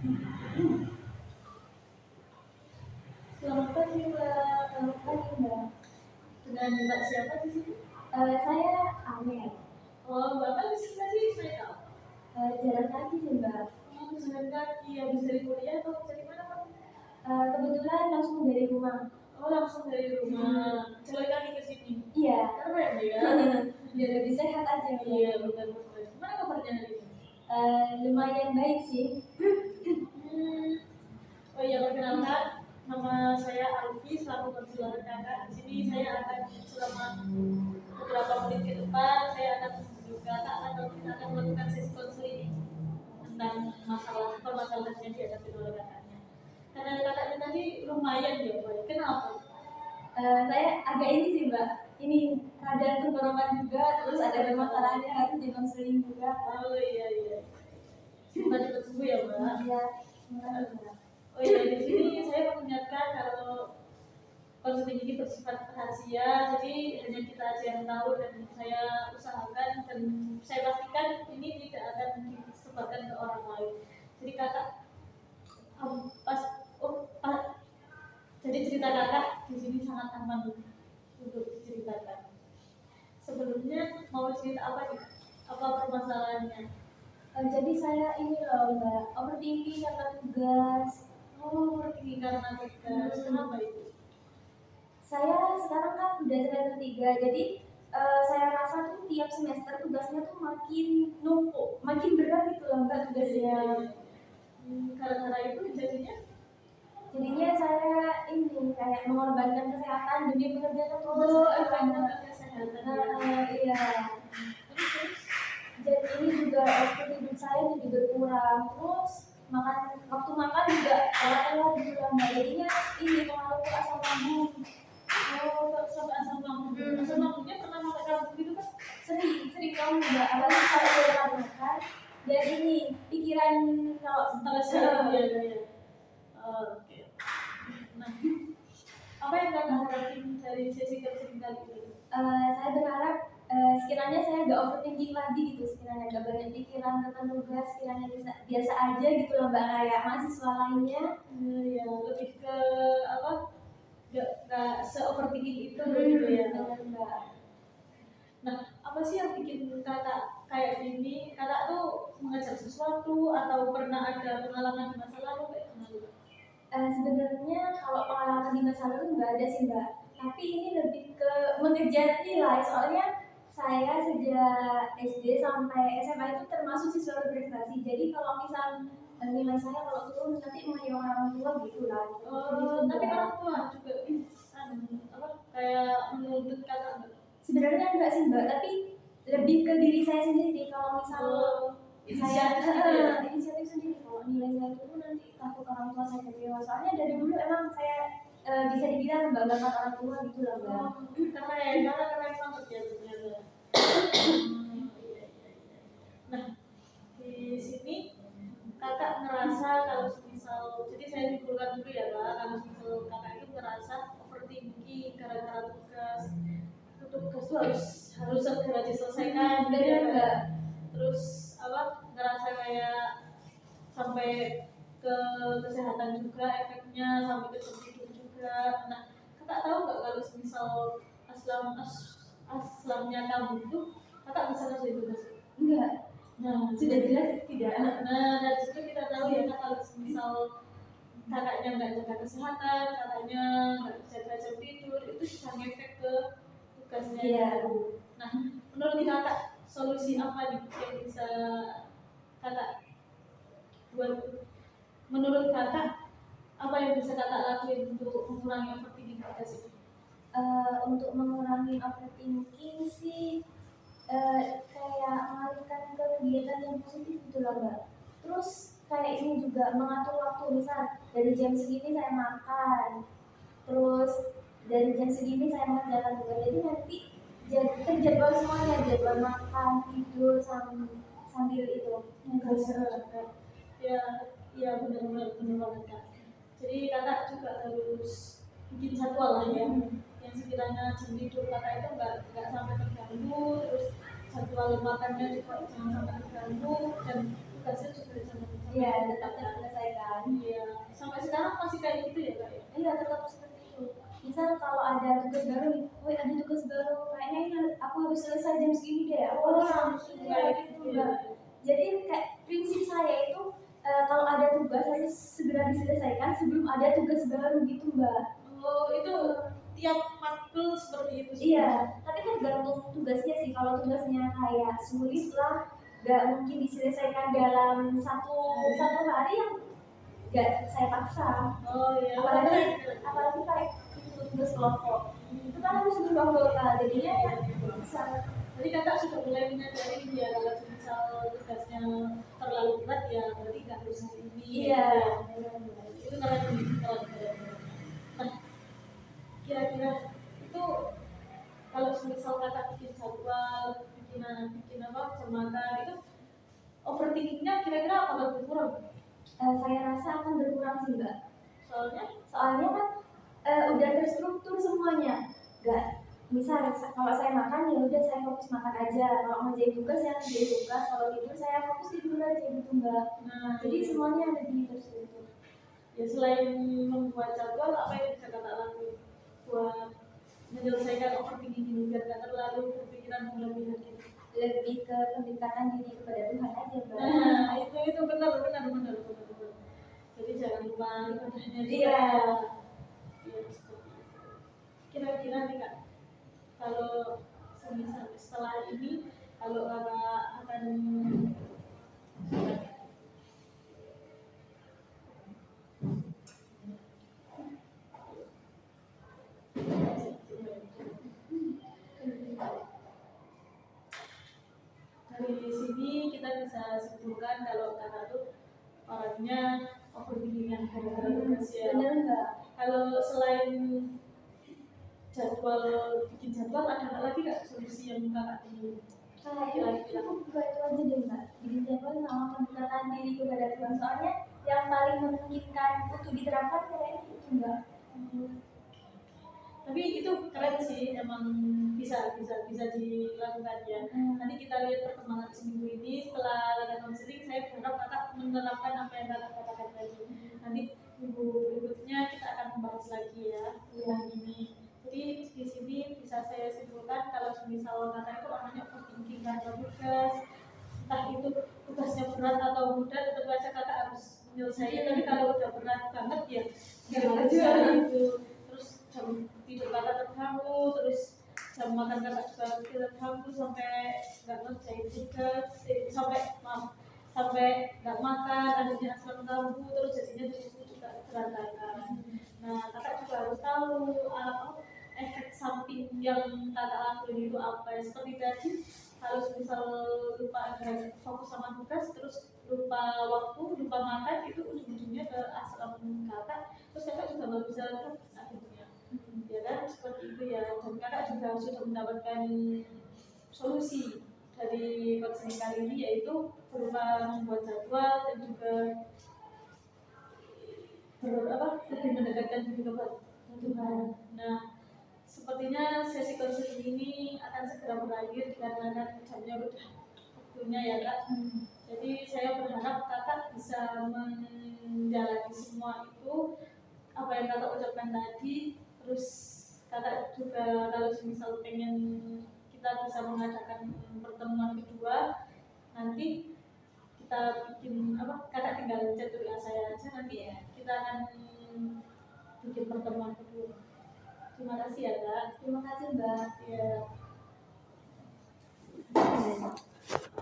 Selamat pagi Mbak. Selamat pagi Mbak. Dengan Mbak siapa di sini? Saya Amel. Oh, Bapak di sini tadi saya tahu. Jalan kaki sih Mbak. Jalan kaki, habis dari kuliah atau dari mana Pak? Kebetulan langsung dari rumah. Oh, langsung dari rumah. Jalan kaki ke sini. Iya. Keren ya. Biar lebih sehat aja. Iya, betul-betul. Gimana kabarnya hari ini? Lumayan baik sih. Oh iya, perkenalkan, nama saya Alfi, selaku konselor kakak. Di sini saya akan selama beberapa menit ke depan saya akan menunjuk kakak atau kita akan melakukan sesi konseling tentang permasalahan yang dihadapi oleh kakaknya. Karena kakaknya tadi lumayan ya, Pak. Kenapa? Saya agak ini sih Mbak. Ini ada tenggorokan juga, terus ada permasalahannya harus dikonseling juga. Oh iya. Cepat sembuh ya Mbak. Iya. Oh iya, di sini saya mengingatkan kalau konseling ini bersifat rahasia, jadi hanya kita aja yang tahu, dan saya usahakan dan saya pastikan ini tidak akan disebarkan ke orang lain. Jadi kakak jadi cerita kakak di sini sangat aman untuk diceritakan. Sebelumnya mau cerita apa nih? Apa permasalahannya? Jadi saya ini loh Mbak, overthinking karena tugas. Oh, overthinking karena tugas. Kenapa itu? Saya sekarang kan udah semester 3, jadi saya rasa tuh tiap semester tugasnya tuh makin numpuk, makin berat gitu loh Mbak tugasnya. Karena itu jadinya saya ini kayak mengorbankan kesehatan demi mengerjakan tugas. Kesehatan. Iya. Jadi ini juga waktu tidur saya jadi berkurang, terus waktu makan juga telat gitu loh Mbak. Jadinya ini pengaruh ke asam lambung. Oh, sampai asam lambung. Asam lambungnya pernah makan karbo gitu kan? Sering kamu Mbak. Apalagi kalau udah makan. Dan ini pikiran kalau Stres ya. Oke. Nah, apa yang kakak harapin dari sesi coaching kali ini? Saya berharap sekiranya saya nggak overthinking lagi gitu, sekiranya nggak banyak pikiran tentang tugas, sekiranya biasa aja gitu loh Mbak, kayak mahasiswa lainnya. Ya, lebih ke apa? Nggak se-overthinking itu gitu ya. Mbak. Nah, apa sih yang bikin kakak kayak gini? Kakak tuh mengajar sesuatu atau pernah ada pengalaman di masa lalu kayak gimana? Sebenarnya kalau pengalaman di masa lalu nggak ada sih Mbak, tapi ini lebih ke mengejar nilai. Soalnya saya sejak SD sampai SMA itu termasuk siswa berprestasi. Jadi kalau misal nilai saya kalau turun nanti mau orang tua gitu lah. Oh, tapi orang tua juga apa kayak menuntut kakak? Sebenarnya enggak sih Mbak, tapi lebih ke diri saya sendiri. Kalau misal saya inisiatif sendiri, kalau nilai saya turun nanti takut orang tua saya kecewa. Soalnya dari dulu emang saya bisa dibilang membanggakan orang tua gitu lah Mbak. Keren banget ya ternyata. Nah, di sini kakak ngerasa kalau misal, jadi saya simpulkan dulu ya Pak, kalau misal kakak itu ngerasa overthinking gara-gara tugas itu harus segera diselesaikan gitu ya Mbak. Terus ngerasa kayak sampai ke kesehatan juga efeknya, sampai ke tidur juga. Nah, kakak tahu nggak kalau misal aslamnya kamu itu kakak bisa ngerjain tugas? Enggak. Nah, sudah jelas tidak. Nah, dari situ kita tahu ya kak, kalau misal kakaknya nggak jaga kesehatan, kakaknya nggak jaga jam tidur, itu bisa ngefek ke tugasnya. Iya. Nah, menurut kakak solusi apa nih yang bisa kakak buat? Menurut kakak apa yang bisa kakak lakuin untuk mengurangi overthinking kakak sih? Untuk mengurangi overthinking sih kayak mengalihkan ke kegiatan yang positif gitu loh Mbak. Terus kayak ini juga mengatur waktu, misal dari jam segini saya makan, terus dari jam segini saya mengerjakan juga. Jadi nanti terjadwal semuanya, jadwal makan, tidur sambil itu. Ya benar-benar banget kak. Jadi kakak juga harus bikin jadwal lah ya, yang sekiranya jam tidur kakak itu nggak sampai terganggu, terus jadwal makannya juga jangan sampai terganggu, dan tugasnya juga jangan sampai tetap terselesaikan. kan. Iya, sampai sekarang masih kayak gitu ya kak ya? Iya, tetap seperti itu. Misal kalau ada tugas baru nih, woi ada tugas baru, kayaknya ini aku harus selesai jam segini deh, aku harus Langsung iya, kayak gitu gitu Mbak. ya. Jadi kayak prinsip saya itu kalau ada tugas harus segera diselesaikan sebelum ada tugas baru gitu Mbak. Oh, itu tiap matkul seperti itu sih. Iya, tapi tergantung tugasnya sih. Kalau tugasnya kayak sulit lah, nggak mungkin diselesaikan dalam satu hari yang nggak saya paksa. Oh iya, Apalagi kayak itu tugas kelompok, itu kan harus berubah anggota, jadinya ya bisa. jadi kakak sudah mulai menyadari ini ya, kalau misal tugasnya terlalu berat ya berarti nggak harus hari ini. Iya. Itu keren, keren. Nah, kira-kira itu kalau misal kakak bikin jadwal, bikin apa, jembatan itu overthinkingnya kira-kira apakah berkurang? Saya rasa akan berkurang sih Mbak. Soalnya kan udah terstruktur semuanya. Nggak, misal kalau saya makan ya udah saya fokus makan aja. Kalau ngerjain tugas ya ngerjain tugas. Kalau tidur saya fokus tidur aja gitu Mbak. Nah, Jadi semuanya ada di terstruktur. Ya selain membuat jadwal, apa yang bisa kakak lakuin buat menyelesaikan overthinking ini biar gak terlalu berpikiran berlebihan gitu? Lebih ke pendekatan diri kepada Tuhan aja Mbak. Nah, itu benar. Jadi jangan lupa ibadahnya juga. Iya. Iya, seperti itu. Kira-kira nih kak, kalau semisal setelah ini, kalau kakak akan dari sini kita bisa simpulkan kalau kakak tuh orangnya overthinking gara-gara tugas ya. Bener nggak? Kalau selain jadwal, bikin jadwal, ada lagi nggak solusi yang kakak ingin? Kayaknya cukup dua itu aja deh Mbak. Bikin jadwal sama pendekatan diri kepada Tuhan. Soalnya yang paling memungkinkan untuk diterapkan kayaknya itu Mbak. Tapi itu keren sih, emang bisa dilakukan ya. Nanti kita lihat perkembangan seminggu ini. Setelah ada konseling, saya berharap kakak menerapkan apa yang kakak katakan tadi. Nanti minggu berikutnya kita akan membahas lagi ya yang ini. Jadi di sini bisa saya simpulkan kalau misal kakak itu orangnya overthinking karena tugas, entah itu tugasnya berat atau mudah, tetap aja kakak harus menyelesaikan. Tapi kalau udah berat banget ya jangan aja itu. Terus jam tidur kakak terganggu, terus jam makan kakak juga terganggu sampai nggak ngerjain tugas, sampai nggak makan, akhirnya asam lambung, terus jadinya itu juga berantakan. Nah, kakak juga harus tahu efek samping yang kakak lakuin itu apa ya. Seperti tadi, kalau misal lupa fokus sama tugas, terus lupa waktu, lupa makan, itu ujung-ujungnya ke asam kakak, terus kakak juga nggak bisa tugas akhirnya. Ya kan, seperti itu ya. Dan kakak juga sudah mendapatkan solusi dari konseling kali ini, yaitu berupa membuat jadwal dan juga lebih mendekatkan diri kepada Tuhan. Nah, sepertinya sesi konseling ini akan segera berakhir karena jamnya udah waktunya ya kak. Jadi saya berharap kakak bisa menjalani semua itu apa yang kakak ucapkan tadi. Terus kakak juga kalau misal pengen kita bisa mengadakan pertemuan kedua, nanti kita bikin kakak tinggal chat WA saya aja, nanti ya kita akan bikin pertemuan kedua. Terima kasih ya kak. Terima kasih Mbak. Ya.